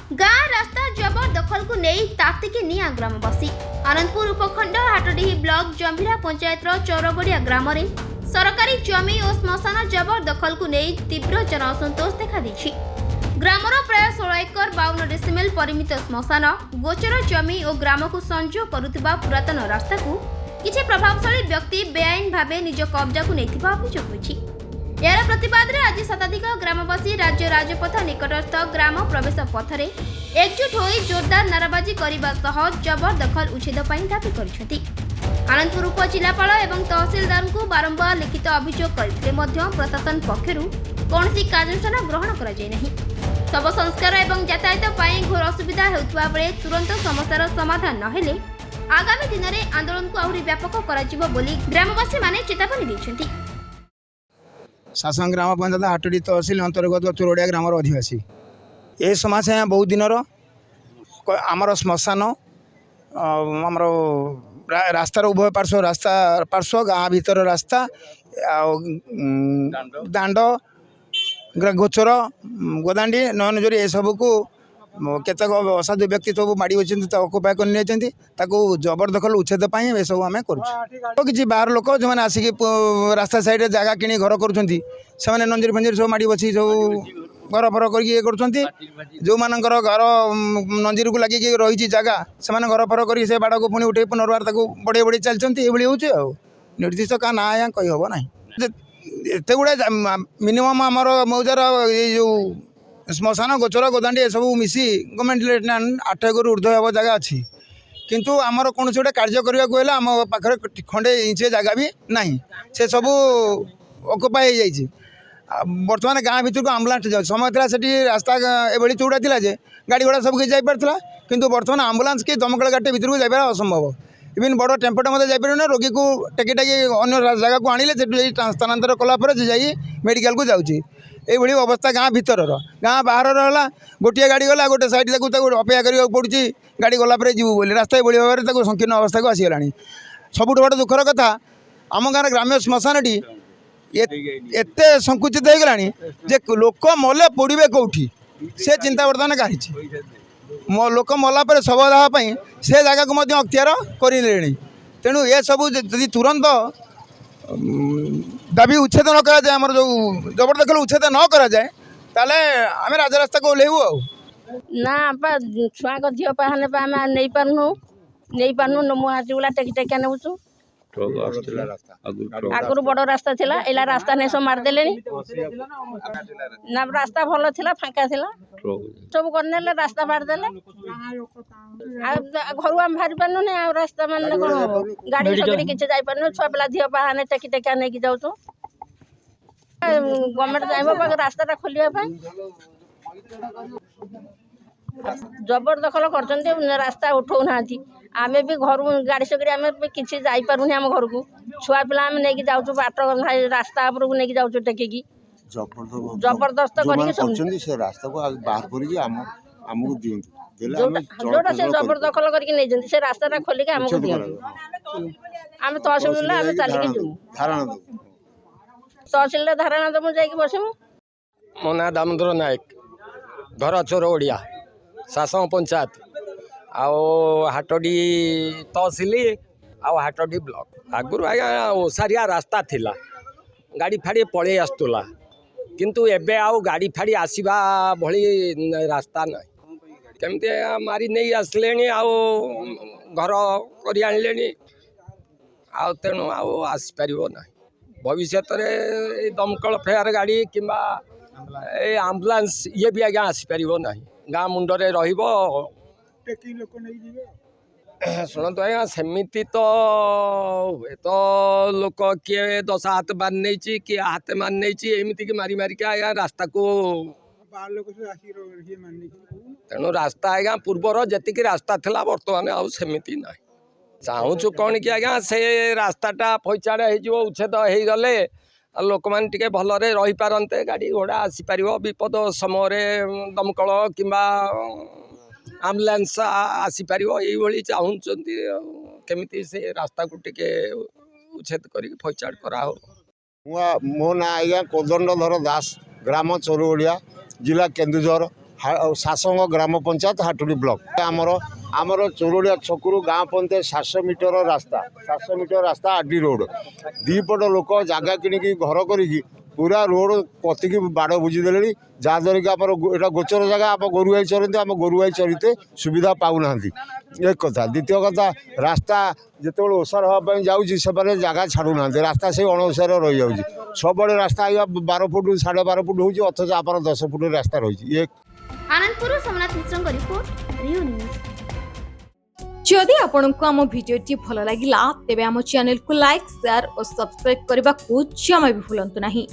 गाँ रास्ता जबरदखल को नहीं तातिके निया ग्रामवासी आनंदपुर उपखंड हाटडीही ब्लॉक जंभीरा पंचायत चौरगड़िया ग्राम में सरकारी जमी और श्मशान जबरदखल को नहीं तीव्र जन असंतोष देखा दी। ग्रामर प्राय 16 एकर 52 डेसिमेल परिमित श्मशान गोचर जमी और ग्राम को संजोग करुवा पुरातन रास्ता को किसी प्रभावशाली व्यक्ति बेआईन भावे निज कब्जा को नहीं अभियोग होइछि। यार प्रतिवाद रे आज शताधिक ग्रामवासी राज्य राजपथ निकटस्थ ग्राम प्रवेश पथरे एकजुट होई जोरदार नाराबाजी करने सह जबरदखल उच्छेद दाबी करिसेंति। आनंदपुर उप जिलापाल एवं तहसीलदार को बारंबार लिखित अभियोग करथिले मध्य प्रशासन पक्षरु कौनसी कार्यानुष्ठान ग्रहण करा जाय नहीं। शव संस्कार एवं यातायात पाई घोर असुविधा हेउथबा बेले तुरंत समस्यार समाधान न हेले आगामी दिन में आंदोलन को आहुरी व्यापक कराजिबो बोली ग्रामवासी माने चेतावनी दैछंती। शासन ग्राम पंचायत हाटडी तहसिल अंतर्गत चोरड़िया ग्राम अधिवासी ये समस्या बहुत दिन आमर श्मशान आमर रास्तार उभय पार्श्व रास्ता पार्श्व गाँ भीतर रास्ता दांड गोचर गोदांडी नयनजोरी ये सब को केतक असाधु व्यक्ति सब माड़ी अच्छे अकुपाय कर जबरदखल उच्छेद ये सब आम कर बाहर लोक जो मैंने आसिक रास्ता साइड जगह कि घर कर नंजीर फंजीर सब माड़ी बची सब घर फर कर जो मानकर घर नंजीर को लगे रही जगह से घर फर कर बाड़ को पुणी उठे पुनर्बार बढ़े बढ़े चलती हो निर्दिष्ट क्या ना या कही हम ना एत गुड़ा मिनिमम आमर मौजार ये जो श्मशान गोचर गोदांडी ये सब मिसी गवर्नमेंट 8 एकड़ ऊर्ध्व हम जगह अच्छी किंतु आमर कौन गोटे कार्य करने को आम पाखे खंडे इंचे जगह भी ना से सब अकुपाय हो जाए। बर्तमान गाँ भर को आम्बुलांस जाए समय था से रास्ता एभली चौड़ा था जे गाड़ी घोड़ा सब किसी जापारा किंतु बर्तमान आम्बुलांस कि दमकल गाड़ी भर को जापार असंभव इवन बड़ टेम्पोटा मत जापर ना रोगी को टेकी टाकी अन्य जगह को आने से स्थानांतर कलापर से मेडिकल को जाऊँगी ये अवस्था गाँ भीतर गाँ बाहर है गोटे गाड़ी गला गोटे साइड अपेक्षा करने पड़ुची गाड़ी गलापर जीव बोली रास्ता ये भाव में संकीर्ण अवस्था को आसीगला। सबुठ बड़ दुखर कथा आम गाँव ग्राम्य श्मशानटी एत संकुचित हो गलानी जे लोक मले पोड़े कौटी से चिंता बर्तमान गाड़ी लोक मलापर शव दाहपाई से जगह को अख्तियार कर तेणु ये सब जदि तुरंत दाबी उच्छेद न करा जाए आमर जो जबरदखल उच्छेद न करा जाए ताले आम राजरास्ता को ओह्लैबू ना छुआ को झील पाने आम नहीं पार्नु मुझा टेकी टेकिया नेबुचु आगुरी बड़ रास्ता थिला एला रास्ता नहीं सब मारदेले ना रास्ता भल थिला फांका थिला सब करने रास्ता मारदेले घर आम बाहरी पार्नु ना रास्ता मान गाड़ी सगड़ी किसी जापार छुआ पिला झील पाने टेकी टेकिया नहीं जाऊँ गवर्नमेंट चाहिए रास्ता खोलिया जबरदखल कर रास्ता उठौ ना आम भी घर गाड़ी सगड़ी आम किसी जापारूनी आम घर को छुआ पिला आम नहीं जाऊँ बाट रास्ता उपरको नहीं जाऊँ टेकिकी जबरदस्त कर रास्ता को बाहर कर जोटा से जबरदखल करके से रास्ता खोलिक आमको दिखाँ आम तहसिल आम चलिकी जीवु तहसिल धारणा देमु जाइए बसमु। मो ना दामोदर नायक घर चोरगड़िया शासन पंचायत आओ हाटडी तहसिल आओ हाटडी ब्लॉक आगुरी आज्ञा ओसारिया रास्ता थिला गाड़ी फाड़ी पलि आसुला किंतु एबे आउ गाड़ी फाड़ी आसवा भली रास्ता ना केमती मारी नहीं आसले आओ घर कर आनिले आउ तेणु आउ आसपार ना भविष्य में दमकल फेयर गाड़ी कि आम्बुलांस ये भी आज्ञा आसपार ना गाँ मुंडरे शुणु आज्ञा सेमती तो लोक किए 10 हाथ मान नहीं किए हाथ मान नहीं एमती मारी मारिक आज्ञा रास्ता को तेणु रास्ता आज्ञा पूर्वर जी रास्ता था बर्तमान आउ सेमती ना चाहूँ कौन कि आज्ञा से रास्ताटा फैचाड़ हो उच्छेद हो गले लोक मैंने टे भलरे रही पारते गाड़ी घोड़ा आसीपर विपद समय दमकल कि आम्बुलांस आसीपर ये चाहूँगी केमी से रास्ता को टे उच्छेद कर फैचाड़ करा मो ना आज्ञा कोदंडधर दास ग्राम चोरगड़िया जिला केन्दुझर सासंग ग्राम पंचायत हाटुड़ी ब्लॉक आमर चोरोड़िया छकरू गाँव पंचायत 700 मीटर रास्ता आडी रोड दीपट लोक जगह किणिकी घर करी पूरा रोड कतिकी बाड़ बुझीदे जहाँद्वारा कि आम यहाँ गोचर जगह आम गोरुगाई चरती आम गोरुगाई चरते सुविधा पाऊना एक कथा द्वितीय कथा रास्ता जिते ओसार हाँपाई जाऊँगी से जगह छाड़ूना रास्ता से अणओसार रही जाऊँगी सब रास्ता आगे 12 फुट 12.5 फुट हो अथच आप 10 फुट रास्ता रही आनंदपुर सोमनाथ मिश्र रिपोर्ट रियो न्यूज। जदि आपंक आम भिडी भल लगा तेब आम चैनल को लाइक शेयर और सब्सक्राइब करने को जमा भी भूलु नहीं।